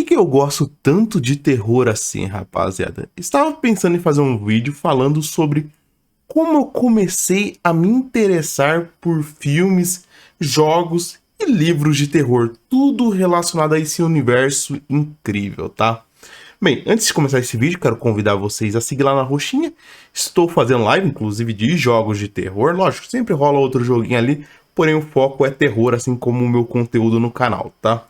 que eu gosto tanto de terror assim, rapaziada? Estava pensando em fazer um vídeo falando sobre como eu comecei a me interessar por filmes, jogos e livros de terror, tudo relacionado a esse universo incrível, tá? Bem, antes de começar esse vídeo, quero convidar vocês a seguir lá na roxinha. Estou fazendo live, inclusive, de jogos de terror. Lógico, sempre rola outro joguinho ali, porém o foco é terror, assim como o meu conteúdo no canal, tá?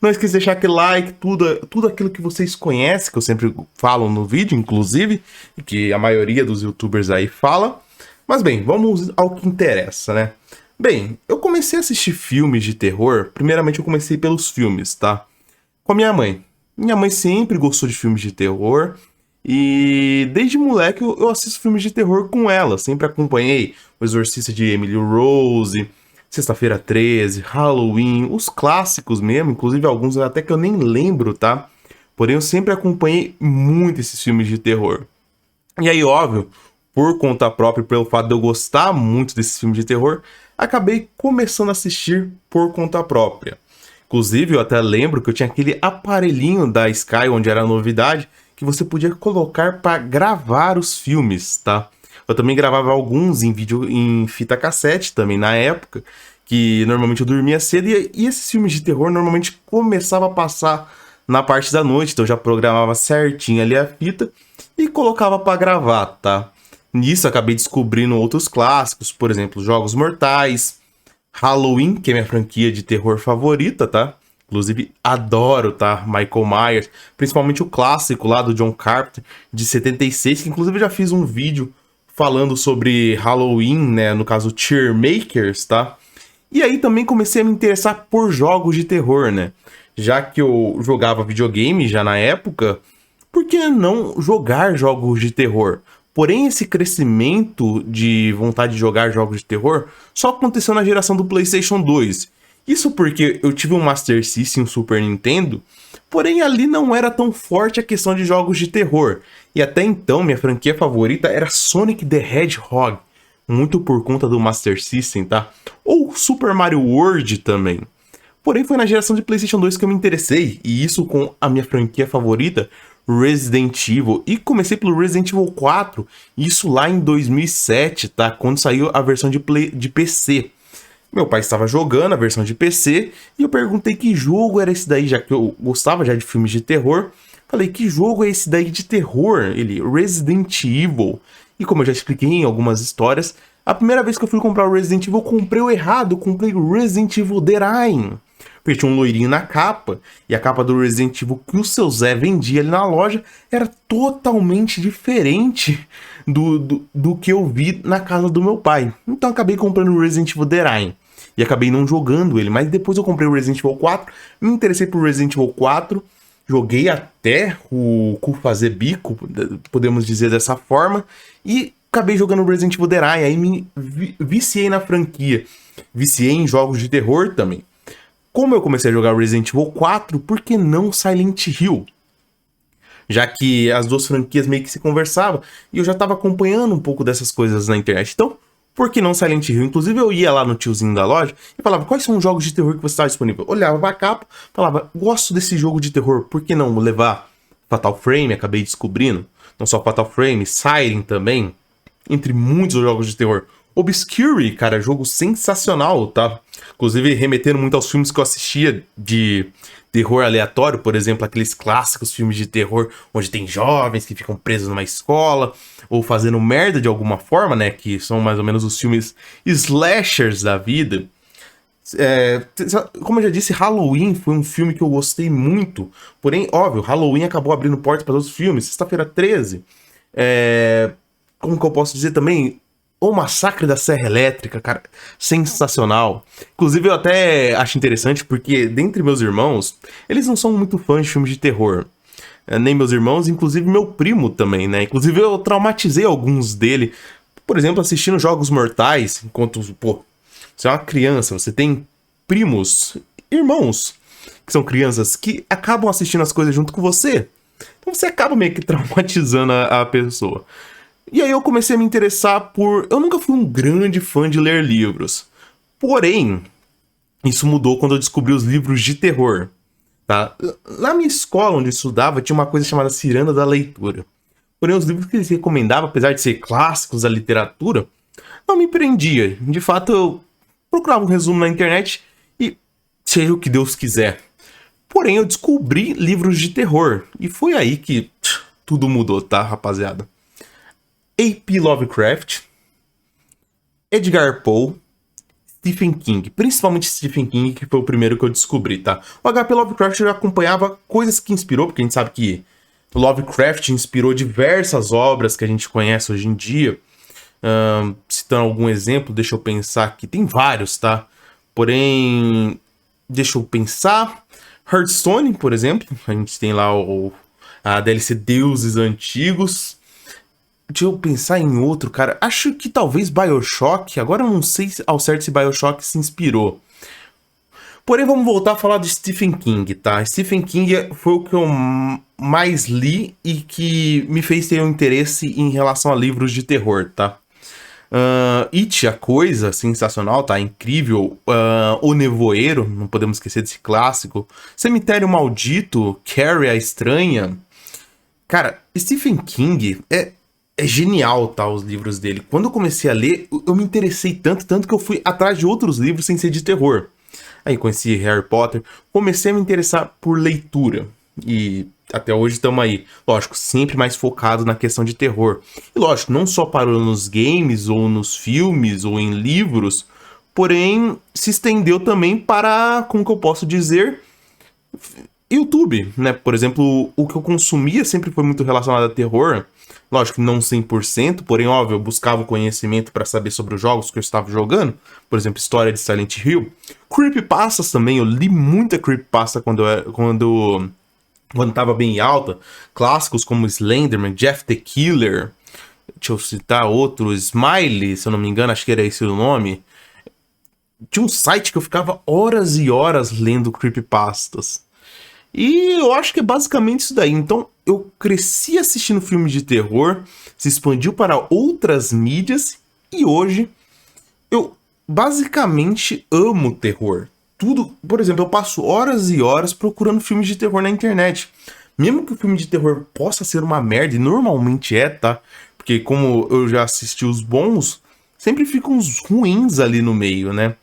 Não esqueça de deixar aquele like, tudo aquilo que vocês conhecem, que eu sempre falo no vídeo, inclusive, e que a maioria dos youtubers aí fala. Mas bem, vamos ao que interessa, né? Bem, eu comecei a assistir filmes de terror, primeiramente eu comecei pelos filmes, tá? Com a minha mãe. Minha mãe sempre gostou de filmes de terror, e desde moleque eu assisto filmes de terror com ela, sempre acompanhei O Exorcista de Emily Rose, Sexta-feira 13, Halloween, os clássicos mesmo, inclusive alguns até que eu nem lembro, tá? Porém, eu sempre acompanhei muito esses filmes de terror. E aí, óbvio, por conta própria, pelo fato de eu gostar muito desses filmes de terror, acabei começando a assistir por conta própria. Inclusive, eu até lembro que eu tinha aquele aparelhinho da Sky, onde era novidade, que você podia colocar para gravar os filmes, tá? Eu também gravava alguns em vídeo em fita cassete também na época, que normalmente eu dormia cedo e esses filmes de terror normalmente começava a passar na parte da noite, então eu já programava certinho ali a fita e colocava para gravar, tá? Nisso acabei descobrindo outros clássicos, por exemplo, Jogos Mortais, Halloween, que é minha franquia de terror favorita, tá? Inclusive, adoro, tá? Michael Myers, principalmente o clássico lá do John Carpenter, de 76, que inclusive eu já fiz um vídeo falando sobre Halloween, né? No caso, Cheermakers, tá? E aí também comecei a me interessar por jogos de terror, né? Já que eu jogava videogame já na época, por que não jogar jogos de terror? Porém, esse crescimento de vontade de jogar jogos de terror só aconteceu na geração do PlayStation 2. Isso porque eu tive um Master System e um Super Nintendo, porém ali não era tão forte a questão de jogos de terror. E até então, minha franquia favorita era Sonic the Hedgehog, muito por conta do Master System, tá? Ou Super Mario World também. Porém, foi na geração de PlayStation 2 que eu me interessei, e isso com a minha franquia favorita, Resident Evil. E comecei pelo Resident Evil 4, isso lá em 2007, tá? Quando saiu a versão de PC. Meu pai estava jogando a versão de PC, e eu perguntei que jogo era esse daí, já que eu gostava já de filmes de terror. Falei, que jogo é esse daí de terror? Ele, Resident Evil. E como eu já expliquei em algumas histórias, a primeira vez que eu fui comprar o Resident Evil, eu comprei o errado, eu comprei o Resident Evil Dead Rising. Porque tinha um loirinho na capa, e a capa do Resident Evil que o seu Zé vendia ali na loja era totalmente diferente do que eu vi na casa do meu pai. Então eu acabei comprando o Resident Evil Dead Rising. E acabei não jogando ele, mas depois eu comprei o Resident Evil 4, me interessei por Resident Evil 4, joguei até o cu fazer bico, podemos dizer dessa forma, e acabei jogando Resident Evil Dead Rising, aí me viciei na franquia, viciei em jogos de terror também. Como eu comecei a jogar Resident Evil 4, por que não Silent Hill? Já que as duas franquias meio que se conversavam, e eu já estava acompanhando um pouco dessas coisas na internet, então por que não Silent Hill? Inclusive eu ia lá no tiozinho da loja e falava, quais são os jogos de terror que você está disponível? Olhava pra capa, falava, gosto desse jogo de terror, por que não levar Fatal Frame? Acabei descobrindo, não só Fatal Frame, Siren também, entre muitos jogos de terror. Obscure, cara, jogo sensacional, tá? Inclusive remetendo muito aos filmes que eu assistia de terror aleatório, por exemplo, aqueles clássicos filmes de terror onde tem jovens que ficam presos numa escola ou fazendo merda de alguma forma, né? Que são mais ou menos os filmes slashers da vida. Como eu já disse, Halloween foi um filme que eu gostei muito. Porém, óbvio, Halloween acabou abrindo portas para outros filmes. Sexta-feira 13. Como que eu posso dizer também? O Massacre da Serra Elétrica, cara, sensacional. Inclusive, eu até acho interessante porque, dentre meus irmãos, eles não são muito fãs de filmes de terror. Nem meus irmãos, inclusive meu primo também, né? Inclusive, eu traumatizei alguns dele. Por exemplo, assistindo Jogos Mortais, enquanto, pô, você é uma criança, você tem primos, irmãos, que são crianças que acabam assistindo as coisas junto com você. Então, você acaba meio que traumatizando a pessoa. E aí eu comecei a me interessar por... Eu nunca fui um grande fã de ler livros. Porém, isso mudou quando eu descobri os livros de terror. tá? Na minha escola, onde eu estudava, tinha uma coisa chamada Ciranda da Leitura. Porém, os livros que eles recomendavam, apesar de ser clássicos da literatura, não me prendia. De fato, eu procurava um resumo na internet e seja o que Deus quiser. Porém, eu descobri livros de terror. E foi aí que tudo mudou, tá, rapaziada? A.P. Lovecraft, Edgar Poe, Stephen King. Principalmente Stephen King, que foi o primeiro que eu descobri, tá? O H.P. Lovecraft eu acompanhava coisas que inspirou, porque a gente sabe que Lovecraft inspirou diversas obras que a gente conhece hoje em dia. Citando algum exemplo, deixa eu pensar aqui. Tem vários, tá? Porém, deixa eu pensar. Hearthstone, por exemplo. A gente tem lá a DLC Deuses Antigos. Deixa eu pensar em outro, cara. Acho que talvez BioShock. Agora eu não sei ao certo se BioShock se inspirou. Porém, vamos voltar a falar de Stephen King, tá? Stephen King foi o que eu mais li e que me fez ter um interesse em relação a livros de terror, tá? It, a coisa, sensacional, tá? Incrível. O Nevoeiro, não podemos esquecer desse clássico. Cemitério Maldito, Carrie a Estranha. Cara, Stephen King é genial, tá? Os livros dele. Quando eu comecei a ler, eu me interessei tanto que eu fui atrás de outros livros sem ser de terror. Aí conheci Harry Potter, comecei a me interessar por leitura. E até hoje estamos aí, lógico, sempre mais focado na questão de terror. E lógico, não só parou nos games, ou nos filmes, ou em livros, porém se estendeu também para, como que eu posso dizer, YouTube, né? Por exemplo, o que eu consumia sempre foi muito relacionado a terror. Lógico que não 100%, porém, óbvio, eu buscava o conhecimento para saber sobre os jogos que eu estava jogando. Por exemplo, história de Silent Hill. Creepypastas também, eu li muita creepypasta quando estava bem alta. Clássicos como Slenderman, Jeff the Killer. Deixa eu citar outro, Smiley, se eu não me engano, acho que era esse o nome. Tinha um site que eu ficava horas e horas lendo creepypastas. E eu acho que é basicamente isso daí. Então, eu cresci assistindo filmes de terror, se expandiu para outras mídias, e hoje eu basicamente amo terror. Tudo, por exemplo, eu passo horas e horas procurando filmes de terror na internet. Mesmo que o filme de terror possa ser uma merda, e normalmente é, tá? Porque como eu já assisti os bons, sempre ficam uns ruins ali no meio, né?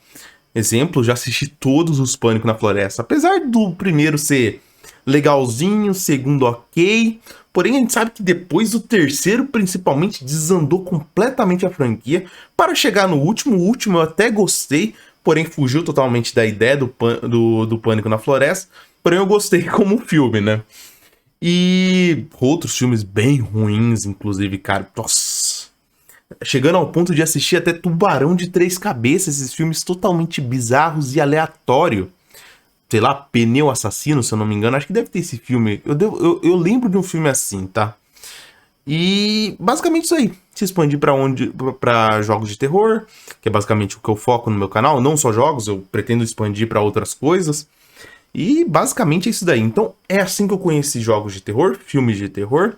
Exemplo, já assisti todos os Pânico na Floresta. Apesar do primeiro ser legalzinho, segundo ok. Porém, a gente sabe que depois do terceiro, principalmente, desandou completamente a franquia. Para chegar no último, o último eu até gostei. Porém, fugiu totalmente da ideia do Pânico na Floresta. Porém, eu gostei como filme, né? E outros filmes bem ruins, inclusive, cara. Nossa... Chegando ao ponto de assistir até Tubarão de Três Cabeças, esses filmes totalmente bizarros e aleatórios. Sei lá, Pneu Assassino, se eu não me engano, acho que deve ter esse filme. Eu lembro de um filme assim, tá? E basicamente isso aí. Se expandir para jogos de terror, que é basicamente o que eu foco no meu canal. Não só jogos, eu pretendo expandir para outras coisas. E basicamente é isso daí. Então é assim que eu conheci jogos de terror, filmes de terror.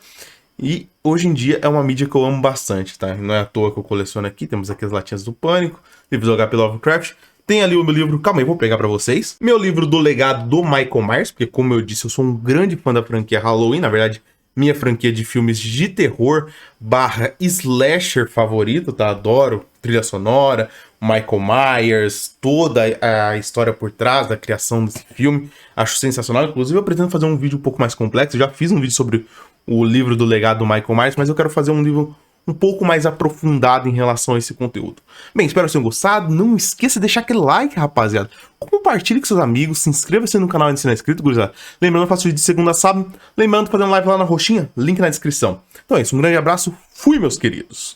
E hoje em dia é uma mídia que eu amo bastante, tá? Não é à toa que eu coleciono aqui. Temos aqui as latinhas do Pânico, livros do H.P. Lovecraft. Tem ali o meu livro, calma aí, vou pegar pra vocês. Meu livro do legado do Michael Myers, porque como eu disse, eu sou um grande fã da franquia Halloween. Na verdade, minha franquia de filmes de terror / slasher favorito, tá? Adoro trilha sonora, Michael Myers, toda a história por trás da criação desse filme. Acho sensacional. Inclusive, eu pretendo fazer um vídeo um pouco mais complexo. Eu já fiz um vídeo sobre o livro do legado do Michael Myers, mas eu quero fazer um livro um pouco mais aprofundado em relação a esse conteúdo. Bem, espero que tenham gostado. Não esqueça de deixar aquele like, rapaziada. Compartilhe com seus amigos, se inscreva-se no canal se não é inscrito, gurizada. Lembrando, eu faço vídeo de segunda a sábado. Lembrando, fazendo live lá na roxinha, link na descrição. Então é isso, um grande abraço. Fui, meus queridos.